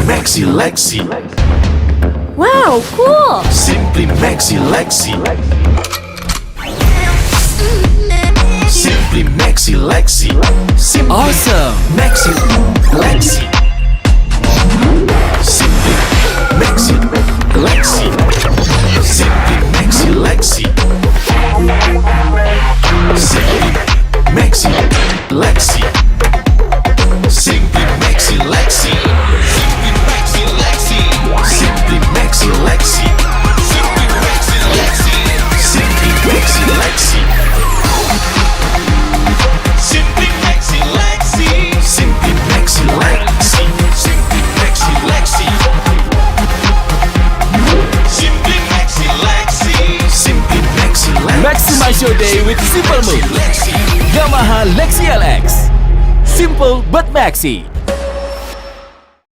Maxi Lexi. Wow, cool! Simply Maxi Lexi. Simply Maxi Lexi. Simply Awesome! Maxi Lexi. Simply Maxi Lexi. Simply Maxi Lexi. Simply Maxi Lexi. Simply Maxi Lexi. Simply Maxi Lexi. Simply Maxi Lexi. Simply Maxi Lexi. Simply Maxi Lexi. Simply Maxi Lexi. Simply Maxi Lexi. Simply Maxi Lexi. Simply Maxi Lexi. Simply Maxi Lexi. Maximize your day with simple move. Yamaha Lexi LX. Simple but maxi.